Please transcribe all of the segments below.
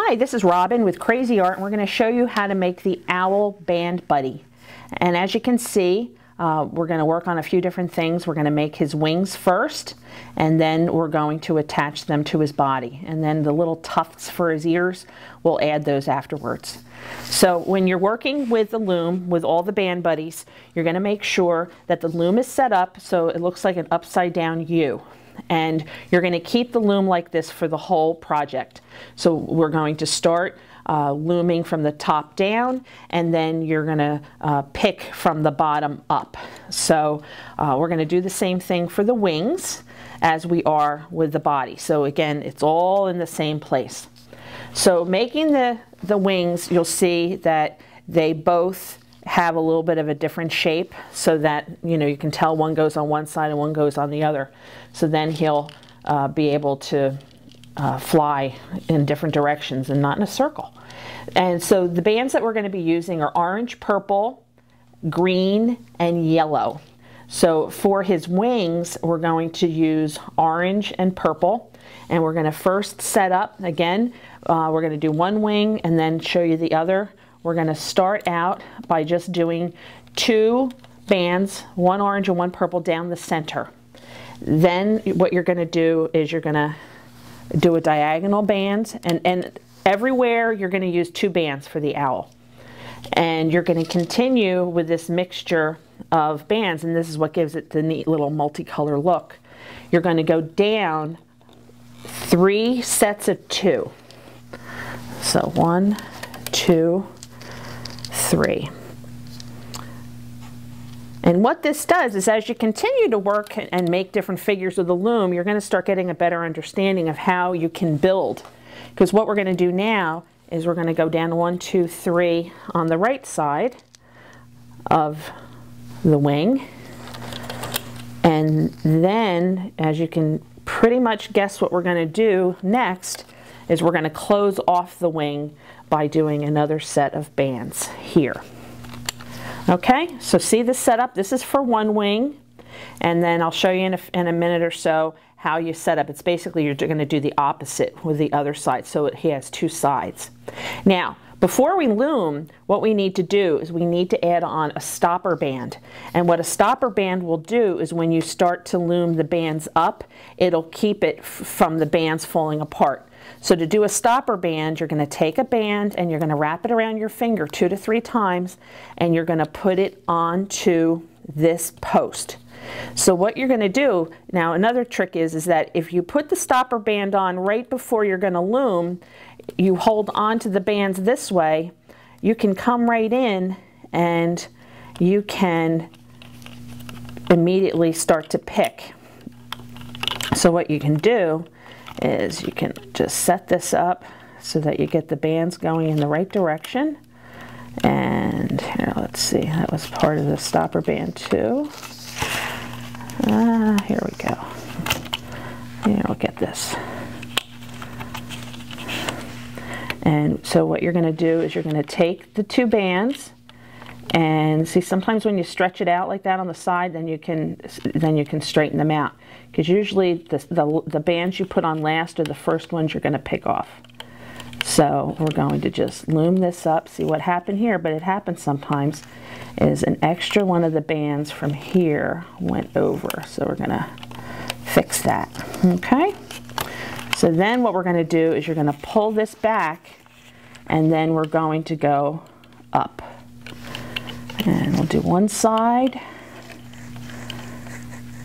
Hi, this is Robin with Crazy Art, and we're going to show you how to make the owl band buddy. And as you can see, we're going to work on a few different things. We're going to make his wings first, and then we're going to attach them to his body. And then the little tufts for his ears, we'll add those afterwards. So when you're working with the loom, with all the band buddies, you're going to make sure that the loom is set up so it looks like an upside down U. And you're going to keep the loom like this for the whole project. So we're going to start looming from the top down, and then you're going to pick from the bottom up. So we're going to do the same thing for the wings as we are with the body. So again, it's all in the same place. So making the wings, you'll see that they both have a little bit of a different shape, so that you can tell one goes on one side and one goes on the other. So then he'll be able to fly in different directions and not in a circle. And so the bands that we're going to be using are orange, purple, green, and yellow. So for his wings, we're going to use orange and purple, and we're going to first set up again. We're going to do one wing and then show you the other. We're going to start out by just doing 2 bands, one orange and one purple down the center. Then what you're going to do is you're going to do a diagonal band, and everywhere you're going to use 2 bands for the owl. And you're going to continue with this mixture of bands, and this is what gives it the neat little multicolor look. You're going to go down 3 sets of 2. So 1, 2, 3. And what this does is, as you continue to work and make different figures with the loom, you're going to start getting a better understanding of how you can build. Because what we're going to do now is we're going to go down 1, 2, 3 on the right side of the wing. And then, as you can pretty much guess what we're going to do next, is we're going to close off the wing by doing another set of bands here. Okay, so see the setup. This is for one wing, and then I'll show you in a minute or so how you set up. It's basically you're going to do the opposite with the other side, so he has 2 sides. Now, before we loom, what we need to do is we need to add on a stopper band. And what a stopper band will do is when you start to loom the bands up, it'll keep it from the bands falling apart. So to do a stopper band, you're going to take a band and you're going to wrap it around your finger 2 to 3 times, and you're going to put it onto this post. So what you're going to do, now another trick is that if you put the stopper band on right before you're going to loom, you hold on to the bands this way, you can come right in and you can immediately start to pick. So what you can do is you can just set this up so that you get the bands going in the right direction. And here, let's see, that was part of the stopper band too. Here we go. Here, we'll get this. And so what you're going to do is you're going to take the 2 bands, and see, sometimes when you stretch it out like that on the side, then you can straighten them out, because usually the bands you put on last are the first ones you're going to pick off. So we're going to just loom this up. See what happened here, but it happens sometimes, is an extra one of the bands from here went over. So we're going to fix that. Okay? So then what we're going to do is you're going to pull this back, and then we're going to go up. And we'll do one side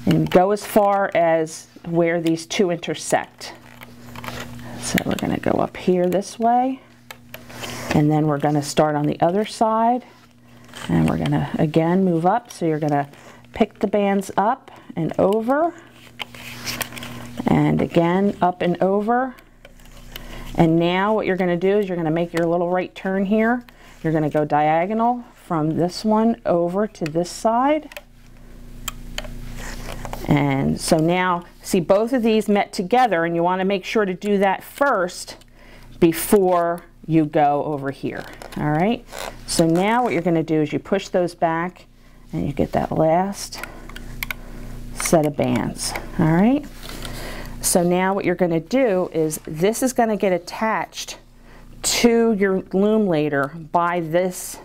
and go as far as where these 2 intersect. So we're going to go up here this way, and then we're going to start on the other side, and we're going to again move up. So you're going to pick the bands up and over, and again up and over. And now what you're going to do is you're going to make your little right turn here. You're going to go diagonal from this one over to this side. And so now, see, both of these met together, and you want to make sure to do that first before you go over here. All right? So now what you're going to do is you push those back, and you get that last set of bands. All right? So now what you're going to do is this is going to get attached to your loom later by this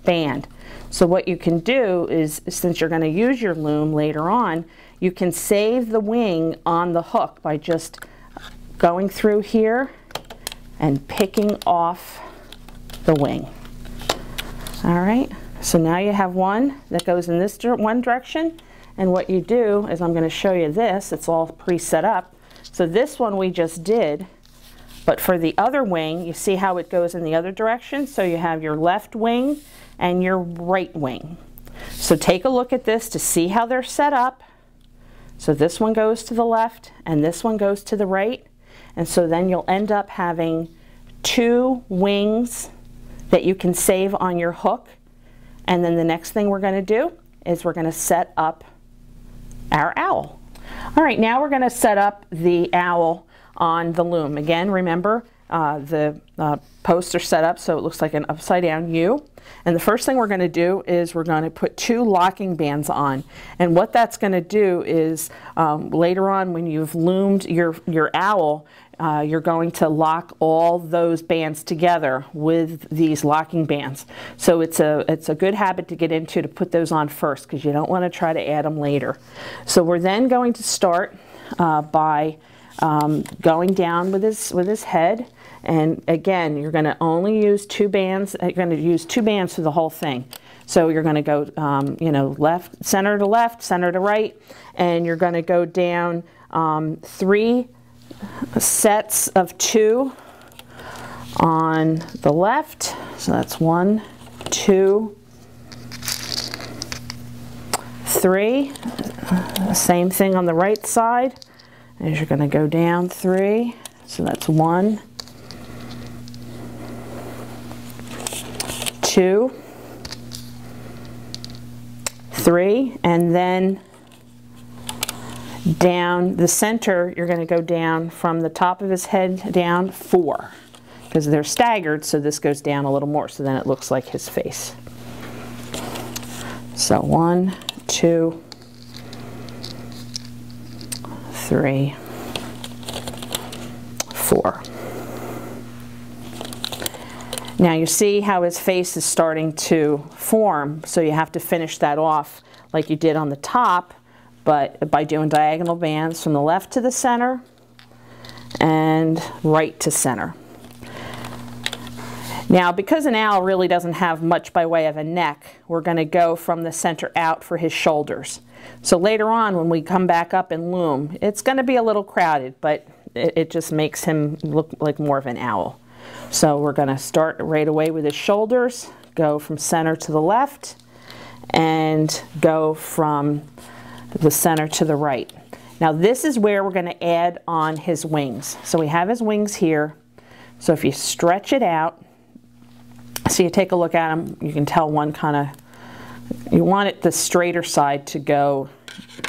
band. So what you can do is, since you're going to use your loom later on, you can save the wing on the hook by just going through here and picking off the wing. All right, so now you have one that goes in this one direction, and what you do is, I'm going to show you this, it's all pre-set up. So this one we just did, but for the other wing, you see how it goes in the other direction? So you have your left wing and your right wing. So take a look at this to see how they're set up. So this one goes to the left and this one goes to the right. And so then you'll end up having two wings that you can save on your hook. And then the next thing we're going to do is we're going to set up our owl. All right, now we're going to set up the owl on the loom. Again, remember the posts are set up so it looks like an upside down U. And the first thing we're going to do is we're going to put two locking bands on. And what that's going to do is later on when you've loomed your owl, you're going to lock all those bands together with these locking bands. So it's a good habit to get into, to put those on first, because you don't want to try to add them later. So we're then going to start by going down with his head. And again, you're going to only use two bands. You're going to use two bands for the whole thing. So you're going to go, you know, left, center to right, and you're going to go down 3 sets of 2 on the left. So that's 1, 2, 3. Same thing on the right side. And you're going to go down 3. So that's 1, 2, 3, and then down the center, you're going to go down from the top of his head down 4, because they're staggered, so this goes down a little more, so then it looks like his face. So 1, 2, 3, 4. Now you see how his face is starting to form, so you have to finish that off like you did on the top, but by doing diagonal bands from the left to the center and right to center. Now, because an owl really doesn't have much by way of a neck, we're going to go from the center out for his shoulders. So later on, when we come back up and loom, it's going to be a little crowded, but it just makes him look like more of an owl. So we're going to start right away with his shoulders, go from center to the left, and go from the center to the right. Now this is where we're going to add on his wings. So we have his wings here. So if you stretch it out, so you take a look at him, you can tell one kind of, you want it the straighter side to go,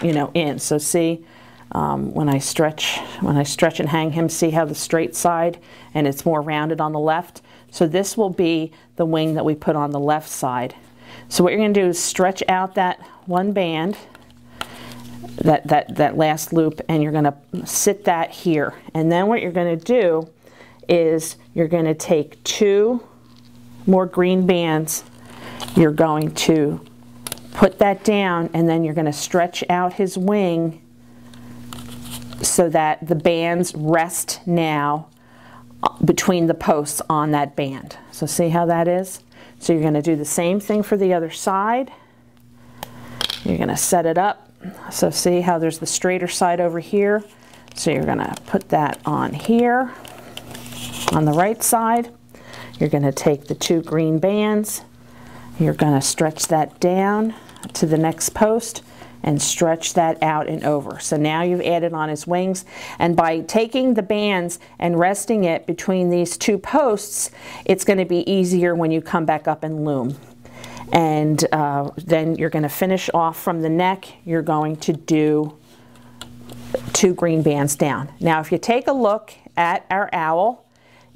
you know, in. So see, when I stretch and hang him, see how the straight side and it's more rounded on the left. So this will be the wing that we put on the left side. So what you're going to do is stretch out that one band, that last loop, and you're going to sit that here. And then what you're going to do is you're going to take 2 more green bands. You're going to put that down, and then you're going to stretch out his wing so that the bands rest now between the posts on that band. So see how that is? So you're going to do the same thing for the other side. You're going to set it up. So see how there's the straighter side over here. So you're going to put that on here on the right side. You're going to take the 2 green bands. You're going to stretch that down to the next post and stretch that out and over. So now you've added on his wings, and by taking the bands and resting it between these 2 posts, it's going to be easier when you come back up and loom. And then you're going to finish off from the neck. You're going to do 2 green bands down. Now if you take a look at our owl,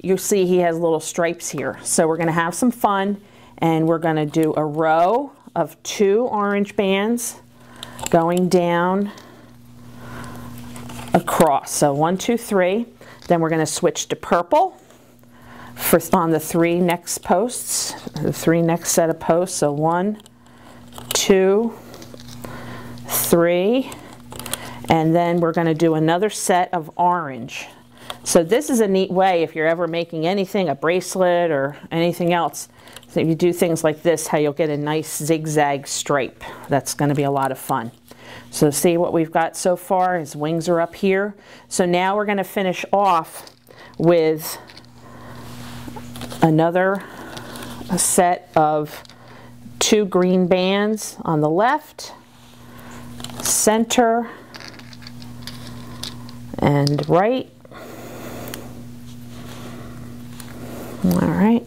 you'll see he has little stripes here. So we're going to have some fun, and we're going to do a row of 2 orange bands going down across. So 1, 2, 3. Then we're going to switch to purple, on the 3 next posts, the 3 next set of posts. So 1, 2, 3, and then we're going to do another set of orange. So this is a neat way if you're ever making anything, a bracelet or anything else. So if you do things like this, how you'll get a nice zigzag stripe. That's going to be a lot of fun. So see what we've got so far. His wings are up here. So now we're going to finish off with another set of 2 green bands on the left, center, and right. All right.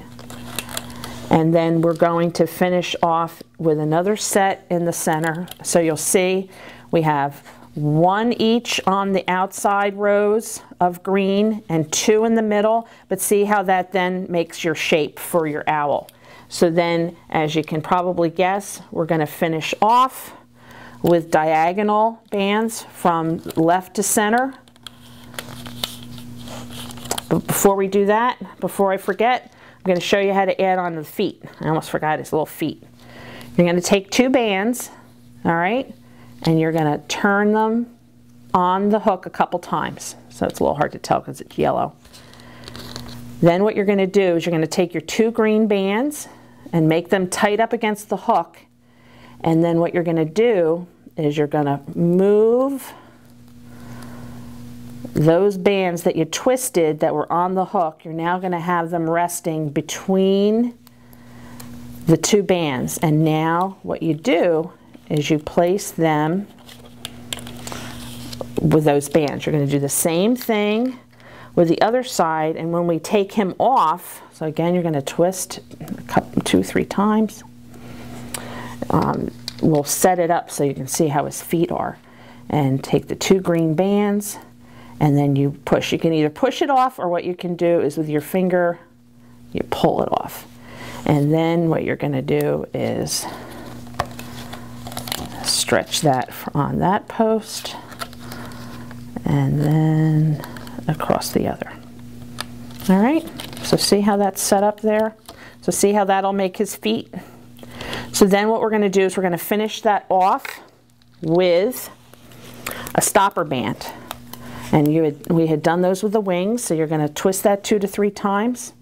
And then we're going to finish off with another set in the center. So you'll see we have 1 each on the outside rows of green and 2 in the middle, but see how that then makes your shape for your owl. So then, as you can probably guess, we're going to finish off with diagonal bands from left to center. But before we do that, before I forget, I'm going to show you how to add on the feet. I almost forgot his little feet. You're going to take 2 bands, all right, and you're going to turn them on the hook a couple times. So it's a little hard to tell because it's yellow. Then what you're going to do is you're going to take your 2 green bands and make them tight up against the hook. And then what you're going to do is you're going to move those bands that you twisted that were on the hook. You're now going to have them resting between the 2 bands. And now what you do is you place them with those bands. You're going to do the same thing with the other side, and when we take him off, so again you're going to twist a couple, 2-3 times. We'll set it up so you can see how his feet are, and take the 2 green bands, and then you push. You can either push it off, or what you can do is with your finger you pull it off. And then what you're going to do is stretch that on that post, and then across the other. All right, so see how that's set up there? So see how that'll make his feet? So then what we're going to do is we're going to finish that off with a stopper band. And we had done those with the wings, so you're going to twist that 2 to 3 times.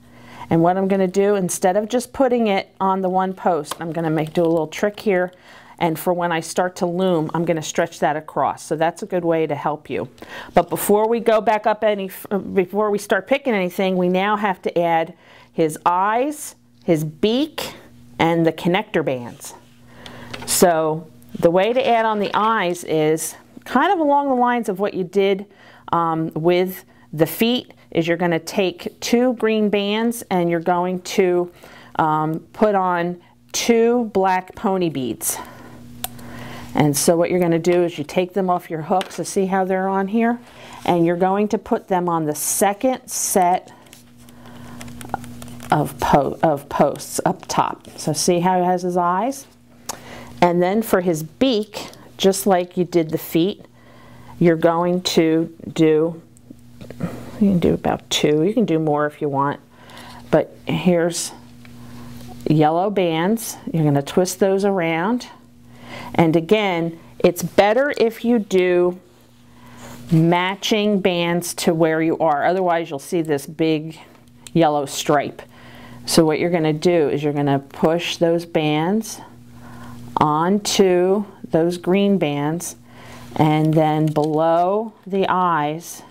And what I'm going to do, instead of just putting it on the one post, I'm going to do a little trick here. And for when I start to loom, I'm going to stretch that across. So that's a good way to help you. But before we go back up before we start picking anything, we now have to add his eyes, his beak, and the connector bands. So the way to add on the eyes is kind of along the lines of what you did with the feet. Is you're going to take 2 green bands and you're going to put on 2 black pony beads. And so what you're going to do is you take them off your hook, so see how they're on here, and you're going to put them on the second set of posts up top. So see how he has his eyes? And then for his beak, just like you did the feet, you're going to do, you can do about 2, you can do more if you want, but here's yellow bands. You're going to twist those around. And again, it's better if you do matching bands to where you are. Otherwise, you'll see this big yellow stripe. So what you're going to do is you're going to push those bands onto those green bands, and then below the eyes,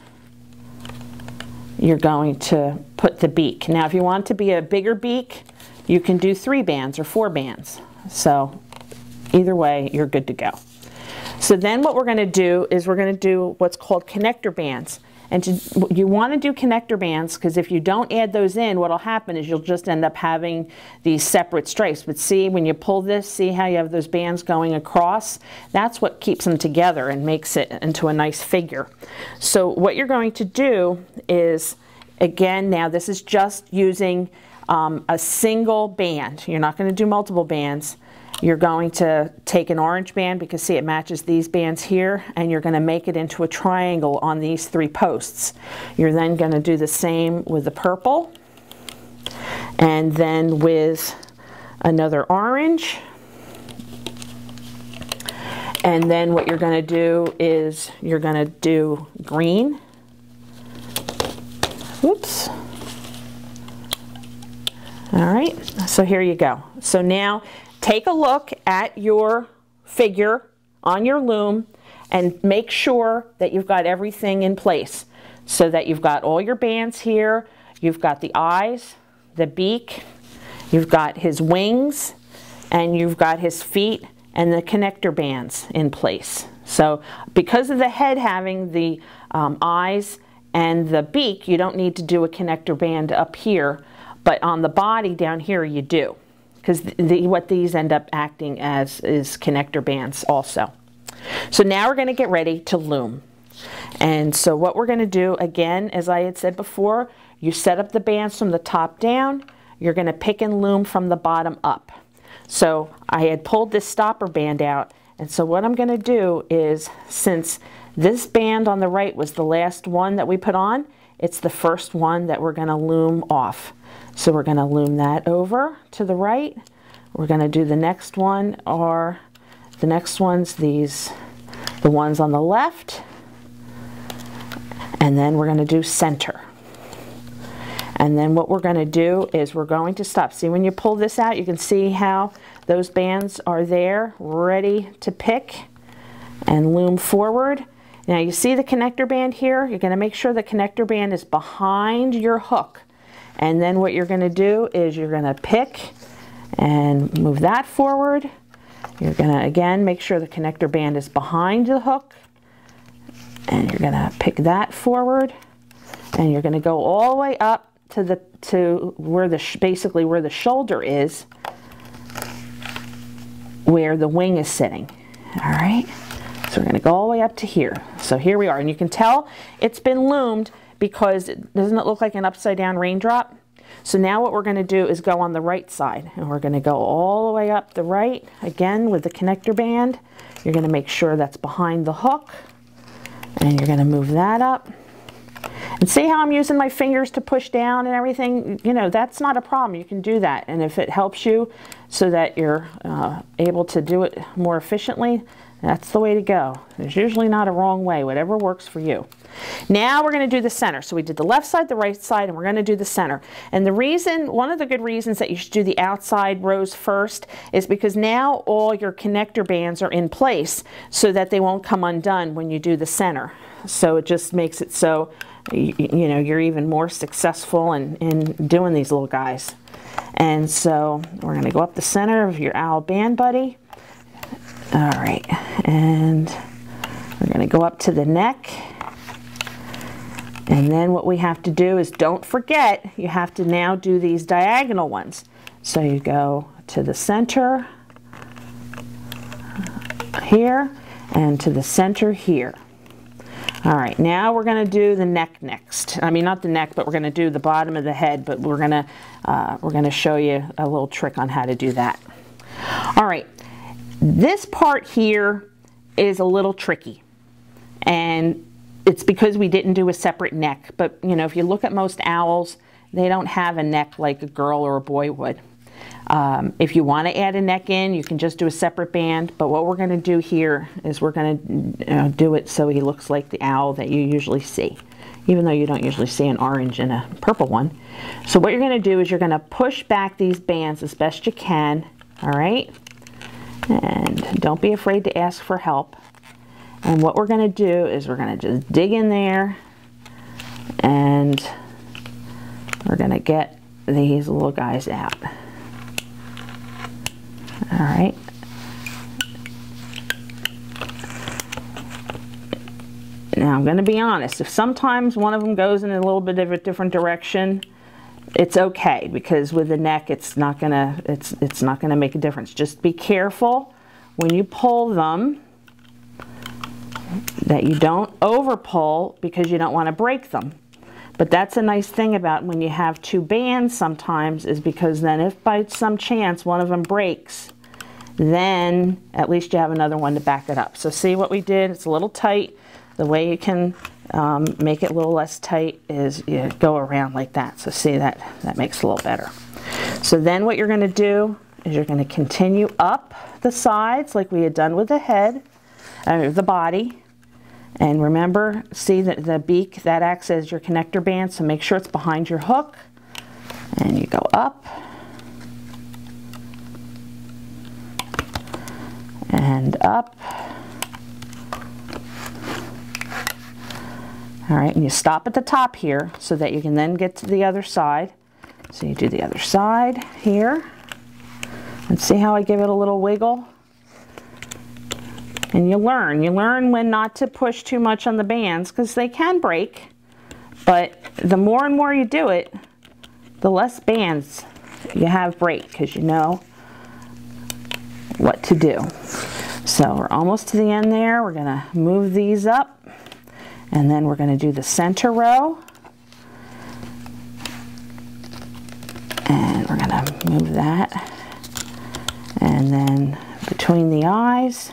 you're going to put the beak. Now, if you want it to be a bigger beak, you can do 3 bands or 4 bands. So either way, you're good to go. So then what we're going to do is we're going to do what's called connector bands. And you want to do connector bands because if you don't add those in, what will happen is you'll just end up having these separate stripes. But see, when you pull this, see how you have those bands going across? That's what keeps them together and makes it into a nice figure. So what you're going to do is, again, now this is just using a single band. You're not going to do multiple bands. You're going to take an orange band, because see, it matches these bands here, and you're going to make it into a triangle on these 3 posts. You're then going to do the same with the purple, And then with another orange. And then what you're going to do is you're going to do green. Oops. All right, so here you go. So now take a look at your figure on your loom and make sure that you've got everything in place so that you've got all your bands here, you've got the eyes, the beak, you've got his wings, and you've got his feet and the connector bands in place. So because of the head having the eyes and the beak, you don't need to do a connector band up here, but on the body down here you do, because what these end up acting as is connector bands also. So now we're going to get ready to loom. And so what we're going to do, again, as I had said before, you set up the bands from the top down, you're going to pick and loom from the bottom up. So I had pulled this stopper band out, and so what I'm going to do is, since this band on the right was the last one that we put on, it's the first one that we're going to loom off. So we're going to loom that over to the right. We're going to do the next one, or the next one's the ones on the left, and then we're going to do center. And then what we're going to do is we're going to stop. See, when you pull this out, you can see how those bands are there, ready to pick and loom forward. Now you see the connector band here? You're going to make sure the connector band is behind your hook. And then what you're going to do is you're going to pick and move that forward. You're going to, again, make sure the connector band is behind the hook. And you're going to pick that forward. And you're going to go all the way up to where basically where the shoulder is, where the wing is sitting. All right, so we're going to go all the way up to here. So here we are, and you can tell it's been loomed because doesn't it look like an upside down raindrop? So now what we're going to do is go on the right side, and we're going to go all the way up the right again with the connector band. You're going to make sure that's behind the hook, and you're going to move that up. And see how I'm using my fingers to push down and everything? You know, that's not a problem. You can do that. And if it helps you so that you're able to do it more efficiently, that's the way to go. There's usually not a wrong way, whatever works for you. Now we're going to do the center. So we did the left side, the right side, and we're going to do the center. And the reason, one of the good reasons that you should do the outside rows first is because now all your connector bands are in place so that they won't come undone when you do the center. So it just makes it so you know, you're even more successful in doing these little guys. And so we're going to go up the center of your owl band buddy. All right, and we're going to go up to the neck. And then what we have to do is, don't forget, you have to now do these diagonal ones. So you go to the center here and to the center here. All right, now we're going to do the neck next. I mean, not the neck, but we're going to do the bottom of the head, but we're going to show you a little trick on how to do that. All right, this part here is a little tricky, and it's because we didn't do a separate neck. But, you know, if you look at most owls, they don't have a neck like a girl or a boy would. If you want to add a neck in, you can just do a separate band, but what we're going to do here is we're going to do it so he looks like the owl that you usually see, even though you don't usually see an orange and a purple one. So what you're going to do is you're going to push back these bands as best you can, all right? And don't be afraid to ask for help. And what we're going to do is we're going to just dig in there, and we're going to get these little guys out. All right. Now I'm going to be honest, if sometimes one of them goes in a little bit of a different direction, it's okay, because with the neck it's not going to make a difference. Just be careful when you pull them that you don't over pull, because you don't want to break them. But that's a nice thing about when you have two bands sometimes, is because then if by some chance one of them breaks, then at least you have another one to back it up. So see what we did? It's a little tight. The way you can make it a little less tight is you go around like that. So see, that makes it a little better. So then what you're going to do is you're going to continue up the sides like we had done with the head, the body. And remember, see that the beak, that acts as your connector band, so make sure it's behind your hook. And you go up and up. All right, and you stop at the top here so that you can then get to the other side. So you do the other side here. And see how I give it a little wiggle? And you learn when not to push too much on the bands because they can break. But the more and more you do it, the less bands you have break because you know what to do. So we're almost to the end there. We're going to move these up and then we're going to do the center row. And we're going to move that. And then between the eyes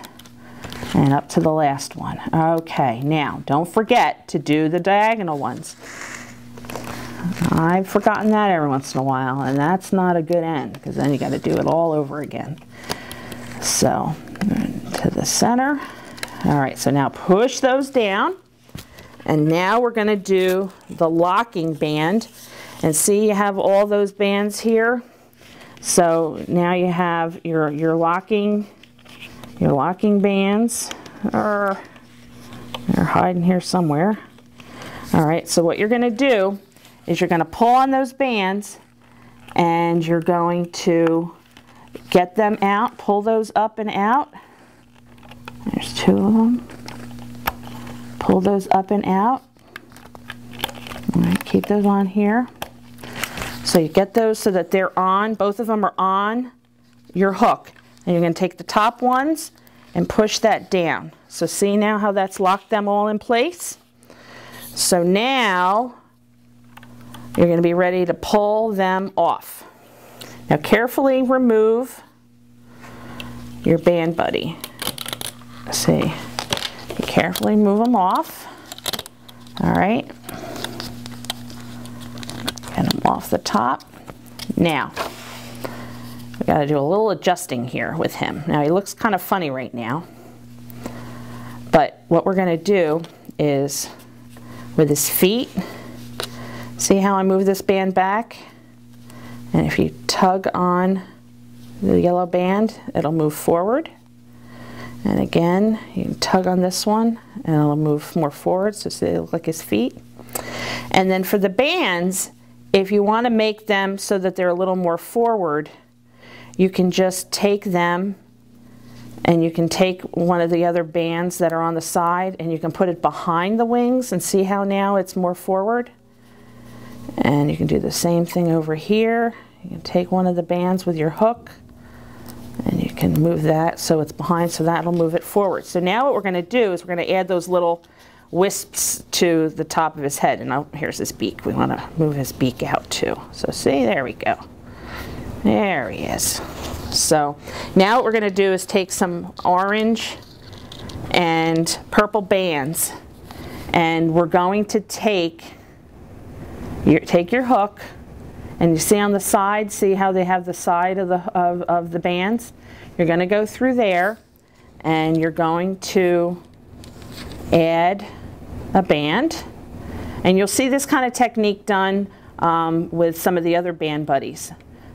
and up to the last one. Okay, now don't forget to do the diagonal ones. I've forgotten that every once in a while, and that's not a good end because then you got to do it all over again. So to the center. All right, so now push those down, and now we're going to do the locking band. And see, you have all those bands here. So now you have your locking bands. They're hiding here somewhere. All right, so what you're going to do is you're going to pull on those bands and you're going to get them out, pull those up and out. There's two of them. Pull those up and out. All right, keep those on here. So you get those so that they're on, both of them are on your hook. And you're going to take the top ones and push that down. So see now how that's locked them all in place? So now you're going to be ready to pull them off. Now carefully remove your band buddy. See, you carefully move them off. All right. Get them off the top. Now, we got to do a little adjusting here with him. Now he looks kind of funny right now. But what we're going to do is with his feet, see how I move this band back? And if you tug on the yellow band, it'll move forward. And again, you can tug on this one and it'll move more forward, so see, they look like his feet. And then for the bands, if you want to make them so that they're a little more forward, you can just take them and you can take one of the other bands that are on the side and you can put it behind the wings and see how now it's more forward. And you can do the same thing over here. You can take one of the bands with your hook and you can move that so it's behind, so that'll move it forward. So now what we're going to do is we're going to add those little wisps to the top of his head. And now here's his beak. We want to move his beak out too. So see, there we go. There he is. So now what we're going to do is take some orange and purple bands, and we're going to take your hook, and you see on the side, see how they have the side of the bands? You're going to go through there and you're going to add a band, and you'll see this kind of technique done with some of the other band buddies.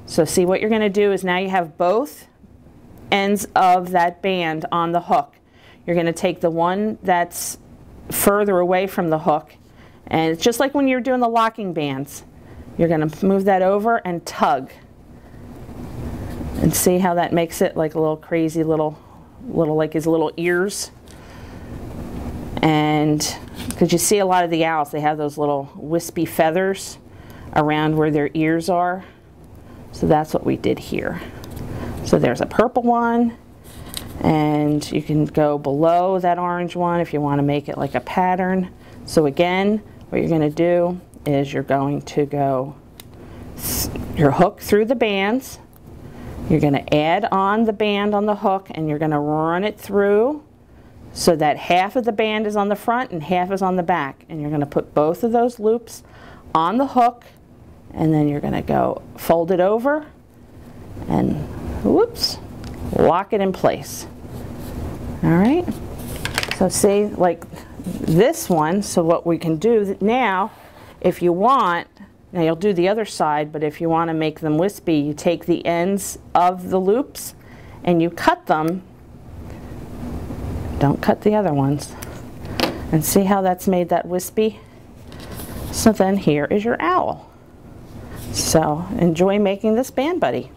So see, what you're going to do is now you have both ends of that band on the hook. You're going to take the one that's further away from the hook, and it's just like when you're doing the locking bands. You're going to move that over and tug, and see how that makes it like a little crazy little like his little ears. And because you see a lot of the owls, they have those little wispy feathers around where their ears are. So that's what we did here. So there's a purple one, and you can go below that orange one if you want to make it like a pattern. So again, what you're going to do is you're going to go your hook through the bands. You're going to add on the band on the hook, and you're going to run it through so that half of the band is on the front and half is on the back. And you're going to put both of those loops on the hook, and then you're going to go fold it over and whoops, lock it in place. All right, so see, like this one, so what we can do now, if you want, now you'll do the other side, but if you want to make them wispy, you take the ends of the loops and you cut them. Don't cut the other ones. And see how that's made that wispy? So then here is your owl. So enjoy making this band buddy.